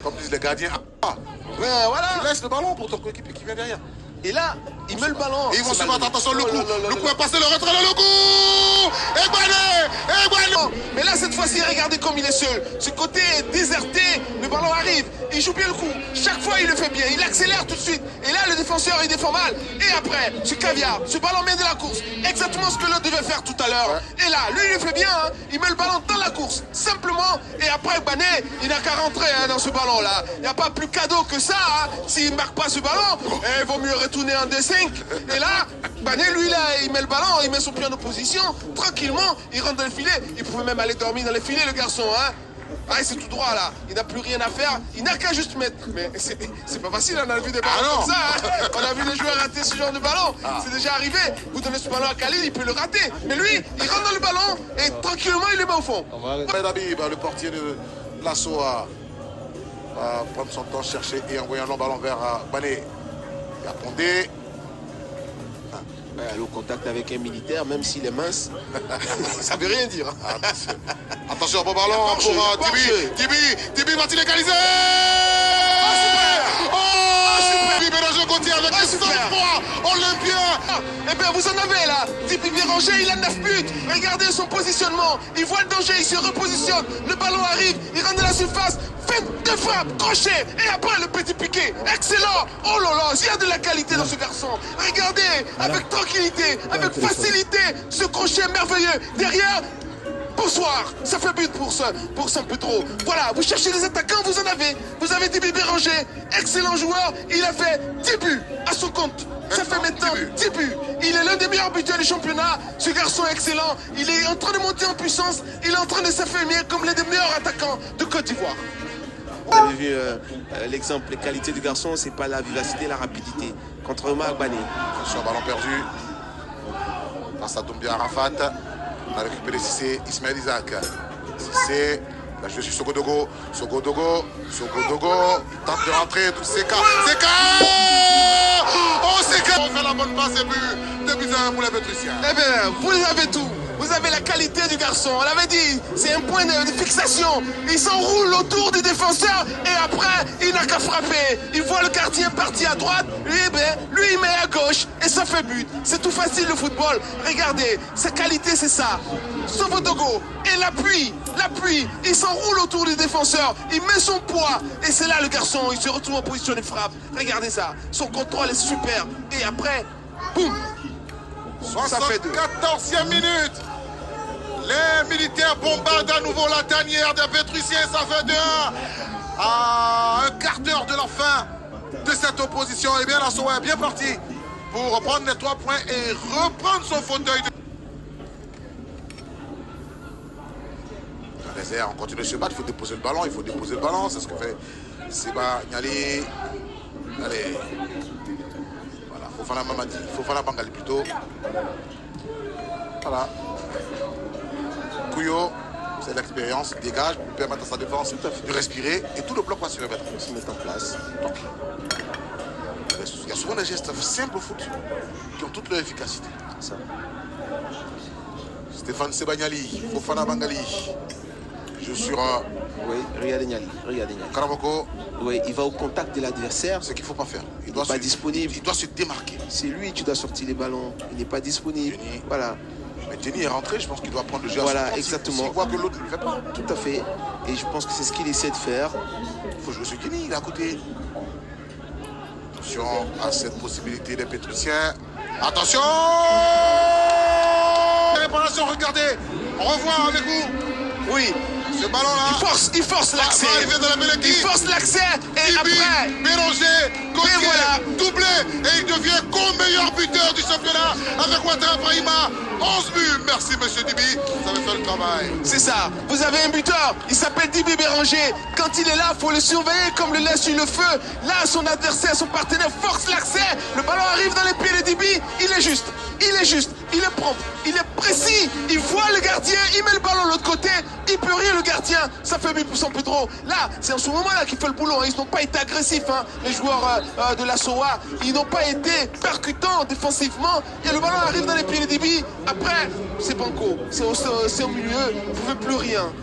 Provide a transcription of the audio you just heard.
Comme disent les gardiens, ouais, voilà. Tu laisses le ballon pour ton coéquipier qui vient derrière. Et là, il met le ballon. Et ils vont se battre, attention, le coup. Le coup est passé, le retrait, le coup. Et Bané. Mais là, cette fois-ci, regardez comme il est seul. Ce côté est déserté, le ballon arrive. Il joue bien le coup. Chaque fois, il le fait bien. Il accélère tout de suite. Et là, le défenseur, il défend mal. Et après, ce caviar, ce ballon mène de la course. Exactement ce que l'autre devait faire tout à l'heure. Ouais. Et là, lui, il le fait bien. Hein. Il met le ballon dans la course. Simplement. Et après, Bané, il n'a qu'à rentrer dans ce ballon-là. Il n'y a pas plus cadeau que ça. Hein. S'il ne marque pas ce ballon, il vaut mieux retourner en D5. Et là, Bané, lui, là, il met le ballon, il met son pied en opposition. Tranquillement, il rentre dans le filet. Il pouvait même aller dormir dans le filet, le garçon. Hein. Ah, c'est tout droit là, il n'a plus rien à faire, il n'a qu'à juste mettre. Mais c'est pas facile, on a vu des ballons comme ça, hein. On a vu les joueurs rater ce genre de ballon, c'est déjà arrivé. Vous donnez ce ballon à Khalil, il peut le rater. Mais lui, il rentre dans le ballon et tranquillement il le met au fond. Dabib, le portier de l'assaut va prendre son temps, chercher et envoyer un long ballon vers Bané. Il a Condé. Aller au contact avec un militaire, même s'il est mince. Ça veut rien dire. Attention, bon ballon pour Tibi va-t-il égaliser? Tibi Béranger Gauthier avec un sang-froid olympien. Eh bien, vous en avez là. Tibi Béranger, il a 9 buts. Regardez son positionnement. Il voit le danger, il se repositionne. Le ballon arrive, il rentre dans la surface. Faites deux frappes, crochet, et après le petit piqué. Excellent. Oh là là, il y a de la qualité dans ce garçon. Regardez, avec tranquillité, avec facilité, ce crochet merveilleux. Derrière, bonsoir, ça fait but pour Sampedro. Voilà, vous cherchez des attaquants, vous en avez. Vous avez Tibi Béranger, excellent joueur. Il a fait 10 buts à son compte. Ça fait maintenant 10 buts. Il est l'un des meilleurs buteurs du championnat. Ce garçon est excellent. Il est en train de monter en puissance. Il est en train de s'affirmer comme l'un des meilleurs attaquants de Côte d'Ivoire. Vous avez vu l'exemple, les qualités du garçon, c'est pas la vivacité, la rapidité. Contrairement à Bané. Attention, ballon perdu. Face à Doumbia Arafat. On a récupéré Cissé, Ismaël Isaac. Cissé, là je suis Sogodogo. Sogodogo. Tente de rentrer. Seka. Oh, Seka. On fait la bonne passe et but. 2-1 pour les Pétriciens. Eh bien, vous avez tout. Vous avez la qualité du garçon, on l'avait dit, c'est un point de fixation. Il s'enroule autour du défenseur et après, il n'a qu'à frapper. Il voit le gardien partir à droite, lui il met à gauche et ça fait but. C'est tout facile le football. Regardez, sa qualité c'est ça. Sovodogo et l'appui, il s'enroule autour du défenseur, il met son poids et c'est là le garçon, il se retrouve en position de frappe. Regardez ça, son contrôle est super et après, boum. 74e minute. Les militaires bombardent à nouveau la tanière des Pétriciens. Ça fait 2-1 à un quart d'heure de la fin de cette opposition. Et bien l'assaut est bien parti pour reprendre les 3 points et reprendre son fauteuil. Dans les airs, on continue de se battre. Il faut déposer le ballon. C'est ce que fait Seba Niali. Allez. Fofana Mamadi, Fofana Bangali plutôt. Voilà. Kouyo, c'est l'expérience, dégage pour permettre à sa défense de respirer et tout le bloc va se remettre. Se mettre en place. Donc, il y a souvent des gestes simples au foot qui ont toute leur efficacité. Ça. Stéphane Sebagnali, Fofana Bangali. Je suis oui, regardez Niali. Karamoko. Oui, il va au contact de l'adversaire. C'est qu'il ne faut pas faire. Il n'est pas disponible. Il doit se démarquer. C'est lui qui doit sortir les ballons. Il n'est pas disponible. Jenny. Voilà. Mais Jenny est rentré, je pense qu'il doit prendre le jeu à voilà, son compte. exactement. S'il voit que l'autre ne le fait pas. Tout à fait. Et je pense que c'est ce qu'il essaie de faire. Il faut jouer sur Jenny, il est à côté. Attention à cette possibilité des Pétriciens. Attention! Réparation, regardez. On revoit avec vous. Oui. Ce ballon-là. Il force l'accès. Il force l'accès et après. Béranger, Gauthier, voilà. doublé. Et il devient co-meilleur buteur du championnat avec Ouattara Brahima. 11 buts. Merci, monsieur Dibi. Vous avez fait le travail. C'est ça. Vous avez un buteur. Il s'appelle Tibi Béranger. Quand il est là, il faut le surveiller comme le laisse sur le feu. Là, son adversaire, son partenaire force l'accès. Le ballon arrive dans les pieds de Dibi. Il est juste. Il est propre. Il est précis. Il voit le gardien. Il met le ballon de l'autre côté. Il peut rien le gardien. Ça fait but pour Sampedro. Là, c'est en ce moment-là qu'il fait le boulot. Ils n'ont pas été agressifs, hein, les joueurs de la SOA. Ils n'ont pas été percutants défensivement. Et le ballon arrive dans les pieds de Dibi. Après, c'est banco. C'est au milieu. Vous ne pouvez plus rien.